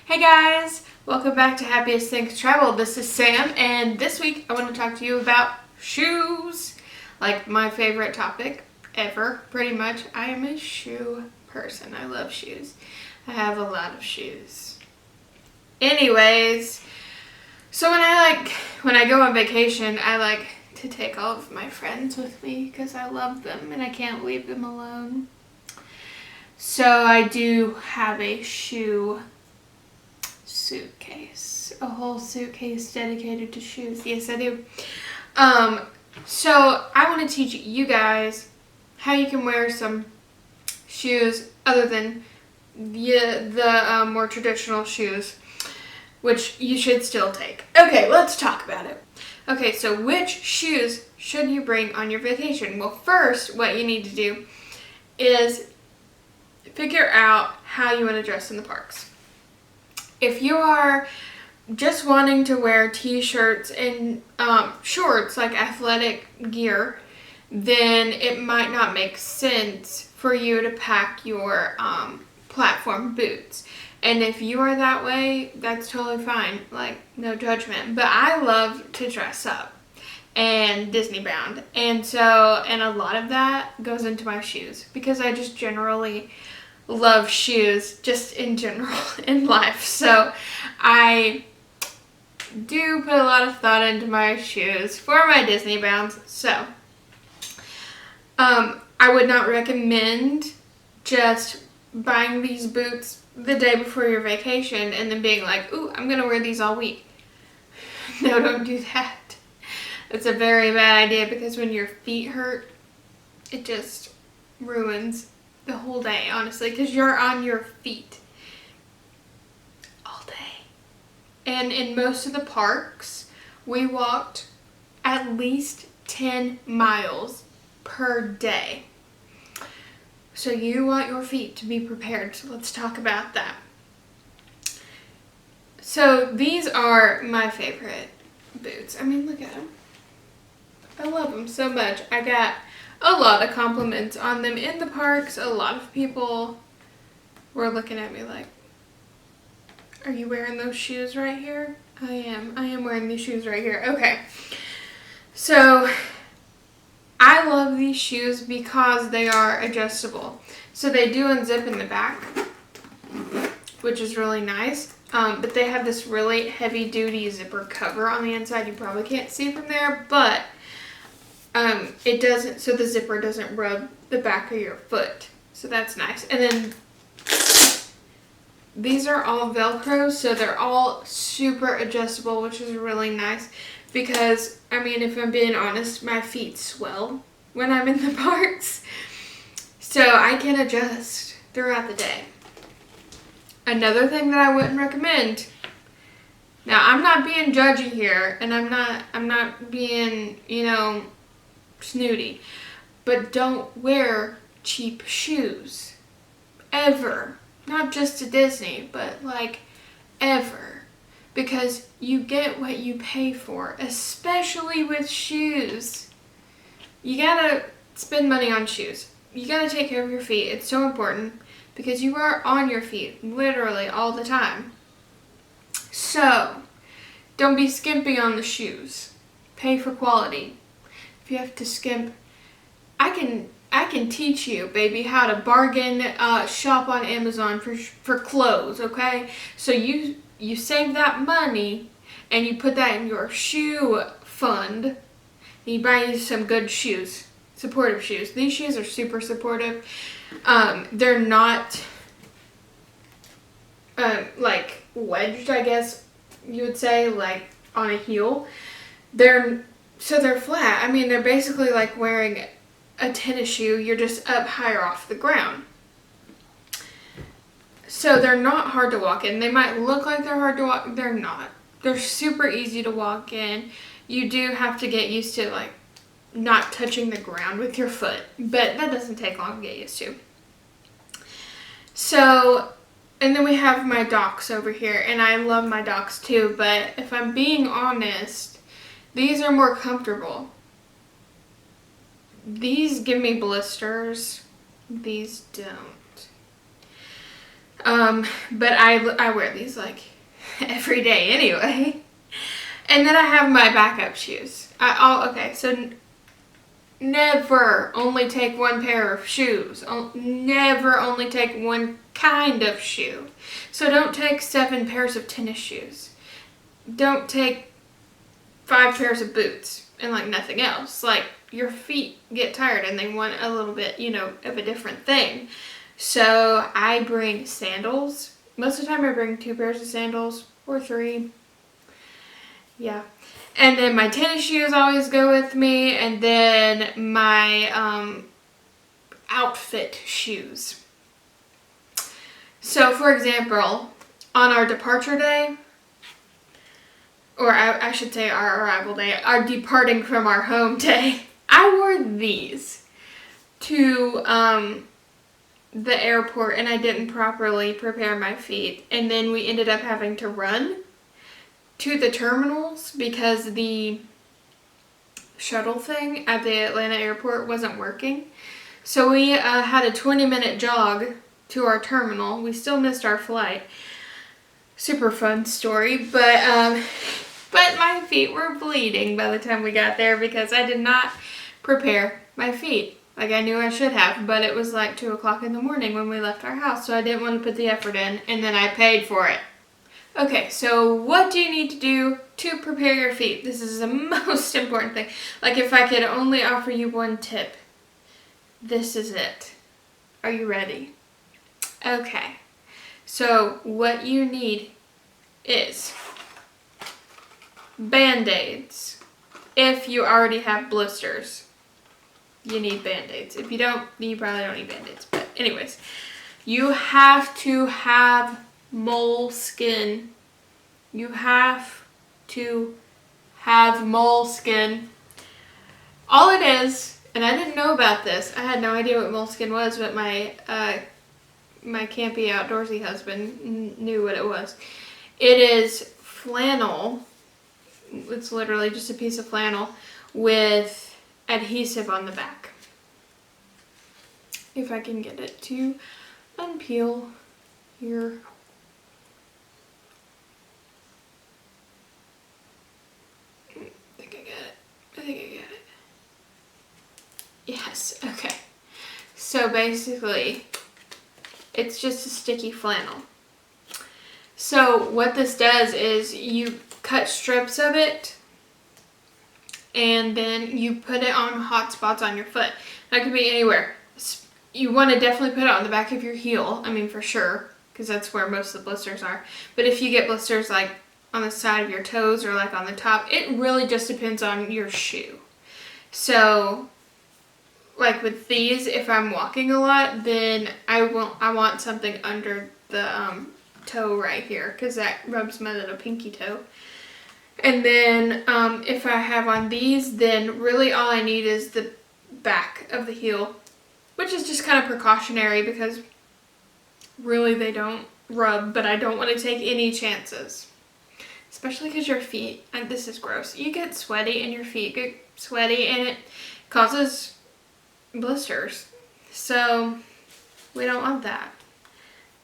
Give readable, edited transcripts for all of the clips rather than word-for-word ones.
Hey guys, welcome back to Happiest Things Travel. This is Sam, and this week I want to talk to you about shoes. Like my favorite topic ever, pretty much. I am a shoe person. I love shoes. I have a lot of shoes. Anyways, so when I go on vacation, I like to take all of my friends with me because I love them and I can't leave them alone. So I do have a shoe suitcase, a whole suitcase dedicated to shoes. Yes, I do. So I want to teach you guys how you can wear some shoes other than the more traditional shoes, which you should still take. Okay, let's talk about it. Okay, so which shoes should you bring on your vacation? Well, first, what you need to do is figure out how you want to dress in the parks. If you are just wanting to wear t-shirts and shorts, like athletic gear, then it might not make sense for you to pack your platform boots. And if you are that way, that's totally fine. Like, no judgment. But I love to dress up and Disney bound. And a lot of that goes into my shoes because I just generally love shoes just in general in life. So I do put a lot of thought into my shoes for my Disney bounds. So I would not recommend just buying these boots the day before your vacation and then being like, ooh, I'm gonna wear these all week. No, don't do that. It's a very bad idea because when your feet hurt, it just ruins the whole day, honestly, because you're on your feet all day. And in most of the parks, we walked at least 10 miles per day. So you want your feet to be prepared. So let's talk about that. So these are my favorite boots. I mean, look at them. I love them so much. I got a lot of compliments on them in the parks. A lot of people were looking at me like, are you wearing those shoes right here? I am wearing these shoes right here. Okay. So I love these shoes because they are adjustable. So they do unzip in the back, which is really nice. But they have this really heavy duty zipper cover on the inside. You probably can't see from there, but it doesn't, so the zipper doesn't rub the back of your foot. So that's nice. And then these are all Velcro, so they're all super adjustable, which is really nice because, I mean, if I'm being honest, my feet swell when I'm in the parks. So I can adjust throughout the day. Another thing that I wouldn't recommend, now I'm not being judgy here, and I'm not being, snooty, but don't wear cheap shoes ever. Not just to Disney, but like ever, because you get what you pay for, especially with shoes. You gotta spend money on shoes. You gotta take care of your feet. It's so important because you are on your feet literally all the time. So don't be skimpy on the shoes. Pay for quality. If you have to skimp, I can teach you, baby, how to bargain, shop on Amazon for clothes, okay? So you save that money and you put that in your shoe fund and you buy you some good shoes, supportive shoes. These shoes are super supportive. They're not like wedged, I guess you would say, like on a heel. They're flat. I mean, they're basically like wearing a tennis shoe. You're just up higher off the ground. So they're not hard to walk in. They might look like they're hard to walk. They're not. They're super easy to walk in. You do have to get used to like not touching the ground with your foot, but that doesn't take long to get used to. So, and then we have my Docs over here, and I love my Docs too, but if I'm being honest, these are more comfortable. These give me blisters. These don't. But I wear these like every day anyway. And then I have my backup shoes. Okay, so never only take one pair of shoes. Never only take one kind of shoe. So don't take 7 pairs of tennis shoes. Don't take 5 pairs of boots and like nothing else. Like your feet get tired and they want a little bit, of a different thing. So I bring sandals. Most of the time I bring 2 pairs of sandals or 3. Yeah. And then my tennis shoes always go with me, and then my outfit shoes. So for example, on our departure day, or I should say our arrival day, our departing from our home day, I wore these to the airport, and I didn't properly prepare my feet, and then we ended up having to run to the terminals because the shuttle thing at the Atlanta airport wasn't working. So we had a 20-minute jog to our terminal. We still missed our flight. Super fun story, but my feet were bleeding by the time we got there because I did not prepare my feet like I knew I should have, but it was like 2 o'clock in the morning when we left our house, so I didn't want to put the effort in, and then I paid for it. Okay, so what do you need to do to prepare your feet? This is the most important thing. Like if I could only offer you one tip, this is it. Are you ready? Okay, so what you need is Band-Aids. If you already have blisters, you need Band-Aids. If you don't, you probably don't need Band-Aids. But anyways, you have to have moleskin. You have to have moleskin. All it is, and I didn't know about this. I had no idea what moleskin was, but my campy outdoorsy husband knew what it was. It is flannel. It's literally just a piece of flannel with adhesive on the back. If I can get it to unpeel here. I think I get it. Yes, okay. So basically, it's just a sticky flannel. So what this does is you cut strips of it and then you put it on hot spots on your foot. That could be anywhere. You want to definitely put it on the back of your heel, I mean for sure, because that's where most of the blisters are. But if you get blisters like on the side of your toes or like on the top, it really just depends on your shoe. So like with these, if I'm walking a lot, then I want something under the toe right here because that rubs my little pinky toe. And then if I have on these, then really all I need is the back of the heel, which is just kind of precautionary because really they don't rub, but I don't want to take any chances. Especially because your feet, and this is gross, you get sweaty and your feet get sweaty and it causes blisters. So we don't want that.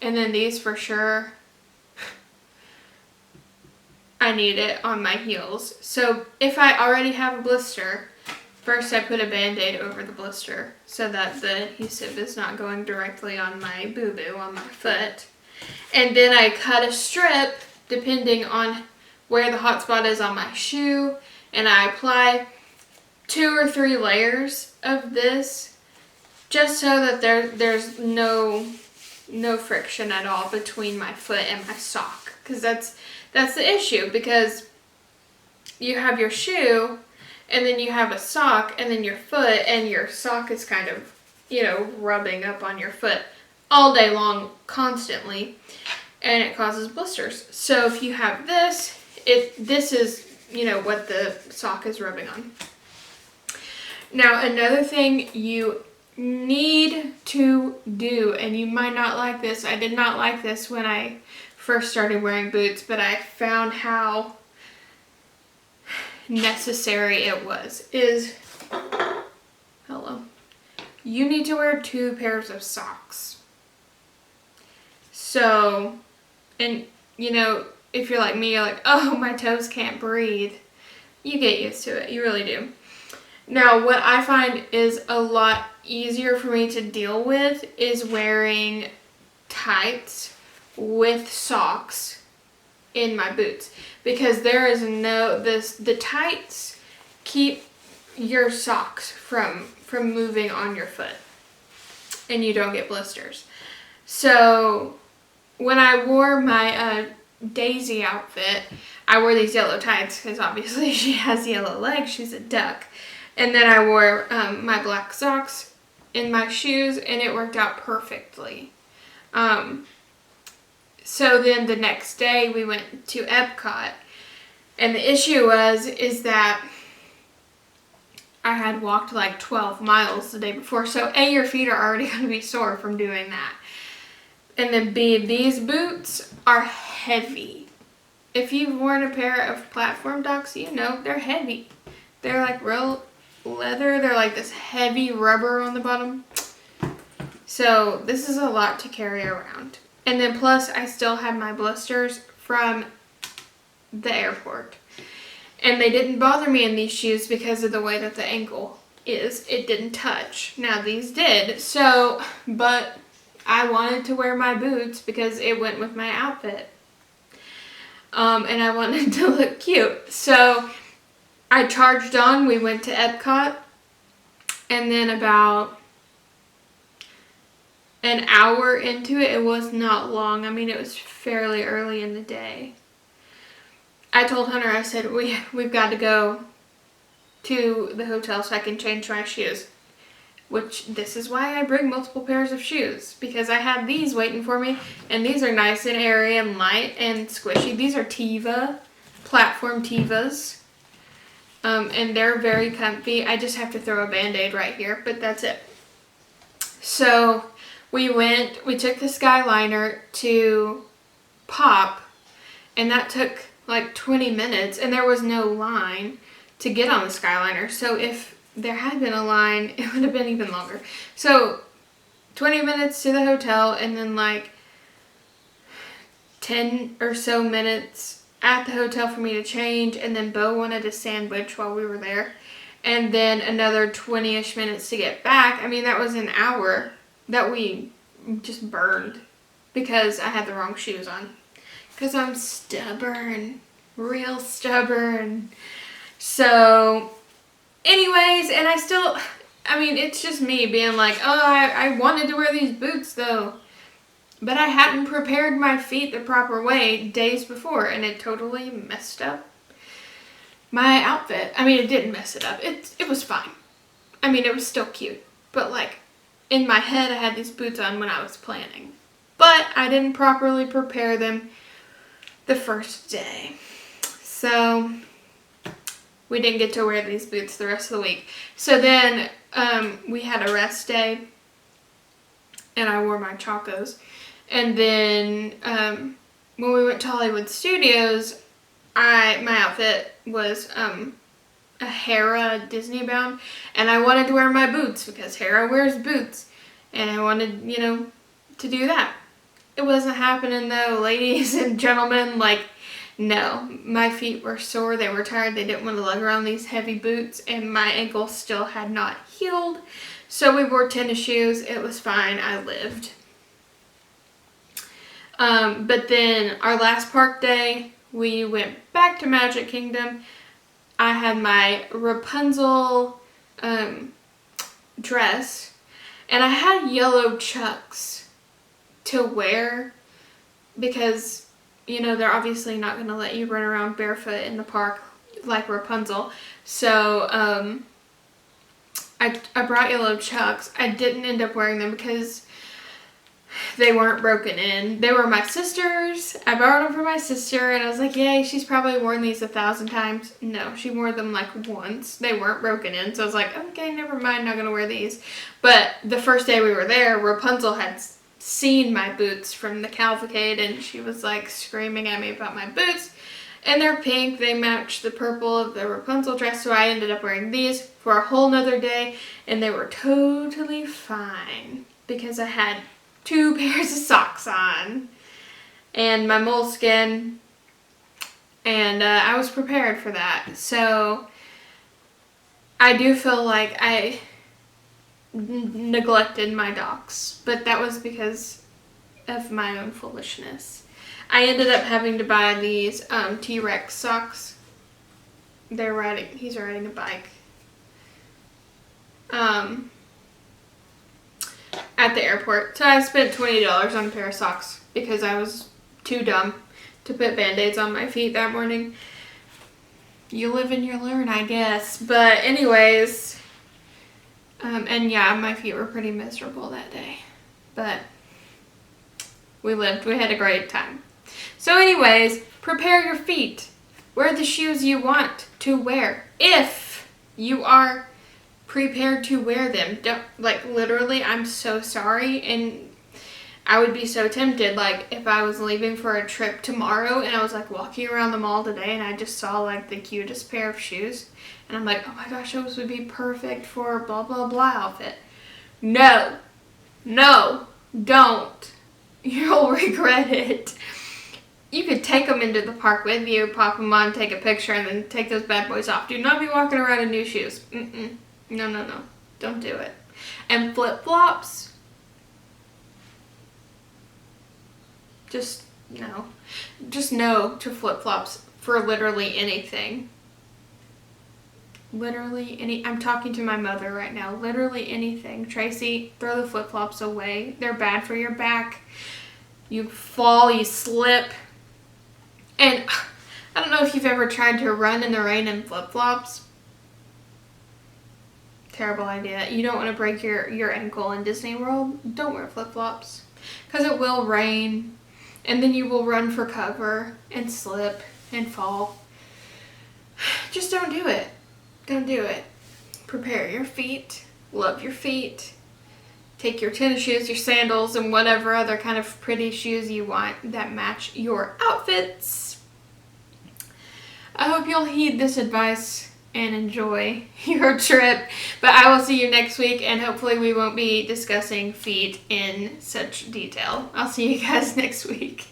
And then these for sure, I need it on my heels. So if I already have a blister, first I put a Band-Aid over the blister so that the adhesive is not going directly on my boo-boo on my foot. And then I cut a strip depending on where the hot spot is on my shoe, and I apply 2 or 3 layers of this just so that there's no friction at all between my foot and my sock, because that's the issue, because you have your shoe and then you have a sock and then your foot, and your sock is kind of rubbing up on your foot all day long constantly, and it causes blisters. So if you have this, this is what the sock is rubbing on. Now another thing you need to do, and you might not like this, I did not like this when I first started wearing boots, but I found how necessary it was, is you need to wear 2 pairs of socks. So, and you know, if you're like me, you're like, oh, my toes can't breathe. You get used to it. You really do. Now, what I find is a lot easier for me to deal with is wearing tights with socks in my boots, because there is the tights keep your socks from moving on your foot, and you don't get blisters. So when I wore my Daisy outfit, I wore these yellow tights because obviously she has yellow legs. She's a duck. And then I wore my black socks in my shoes, and it worked out perfectly. So then the next day we went to Epcot, and the issue is that I had walked like 12 miles the day before. So A, your feet are already going to be sore from doing that. And then B, these boots are heavy. If you've worn a pair of platform Docs, you know they're heavy. They're like real leather. They're like this heavy rubber on the bottom. So this is a lot to carry around. And then plus I still had my blisters from the airport. And they didn't bother me in these shoes because of the way that the ankle is. It didn't touch. Now these did. So, but I wanted to wear my boots because it went with my outfit. And I wanted to look cute. So I charged on. We went to Epcot. And then about an hour into it, it was not long. I mean, it was fairly early in the day. I told Hunter, I said, we've got to go to the hotel so I can change my shoes. Which, this is why I bring multiple pairs of shoes. Because I have these waiting for me. And these are nice and airy and light and squishy. These are Teva, platform Tevas. And they're very comfy. I just have to throw a Band-Aid right here, but that's it. So, we took the Skyliner to Pop. And that took like 20 minutes. And there was no line to get on the Skyliner. So if there had been a line, it would have been even longer. So 20 minutes to the hotel, and then like 10 or so minutes at the hotel for me to change, and then Bo wanted a sandwich while we were there, and then another 20-ish minutes to get back. I mean, that was an hour that we just burned because I had the wrong shoes on. Because I'm stubborn, real stubborn. So anyways, and I mean, it's just me being like, oh, I wanted to wear these boots though. But I hadn't prepared my feet the proper way days before, and it totally messed up my outfit. I mean, it didn't mess it up. It was fine. I mean, it was still cute. But like, in my head, I had these boots on when I was planning. But I didn't properly prepare them the first day. So we didn't get to wear these boots the rest of the week. So then we had a rest day, and I wore my Chacos. And then when we went to Hollywood Studios, my outfit was a Hera Disney bound, and I wanted to wear my boots because Hera wears boots, and I wanted, you know, to do that. It wasn't happening though, ladies and gentlemen. Like, no, my feet were sore, they were tired, they didn't want to lug around these heavy boots, and my ankle still had not healed. So we wore tennis shoes. It was fine. I lived. But then our last park day, we went back to Magic Kingdom. I had my Rapunzel dress, and I had yellow Chucks to wear because, you know, they're obviously not going to let you run around barefoot in the park like Rapunzel. So I brought yellow Chucks. I didn't end up wearing them because they weren't broken in. They were my sister's. I borrowed them from my sister, and I was like, yay, she's probably worn these 1,000 times. No, she wore them like once. They weren't broken in, so I was like, okay, never mind, not gonna wear these. But the first day we were there, Rapunzel had seen my boots from the cavalcade, and she was like screaming at me about my boots. And they're pink. They match the purple of the Rapunzel dress, so I ended up wearing these for a whole nother day, and they were totally fine because I had 2 pairs of socks on. and my moleskin, and I was prepared for that. So I do feel like I neglected my docs, but that was because of my own foolishness. I ended up having to buy these T-Rex socks. He's riding a bike. At the airport. So I spent $20 on a pair of socks because I was too dumb to put Band-Aids on my feet that morning. You live and you learn, I guess. But anyways, and yeah, my feet were pretty miserable that day. But we lived. We had a great time. So anyways, prepare your feet. Wear the shoes you want to wear. If you are prepared to wear them. Don't, like, literally, I'm so sorry, and I would be so tempted, like, if I was leaving for a trip tomorrow and I was, like, walking around the mall today and I just saw, like, the cutest pair of shoes, and I'm like, oh my gosh, those would be perfect for blah, blah, blah outfit. No. No. Don't. You'll regret it. You could take them into the park with you, pop them on, take a picture, and then take those bad boys off. Do not be walking around in new shoes. Mm-mm. No, no, no. Don't do it. And flip-flops, just no. Just no to flip-flops for literally anything. Literally I'm talking to my mother right now. Literally anything. Tracy, throw the flip-flops away. They're bad for your back. You fall, you slip. And I don't know if you've ever tried to run in the rain in flip-flops. Terrible idea. You don't want to break your ankle in Disney World. Don't wear flip-flops. Because it will rain. And then you will run for cover and slip and fall. Just don't do it. Don't do it. Prepare your feet. Love your feet. Take your tennis shoes, your sandals, and whatever other kind of pretty shoes you want that match your outfits. I hope you'll heed this advice and enjoy your trip. But I will see you next week, and hopefully we won't be discussing feet in such detail. I'll see you guys next week.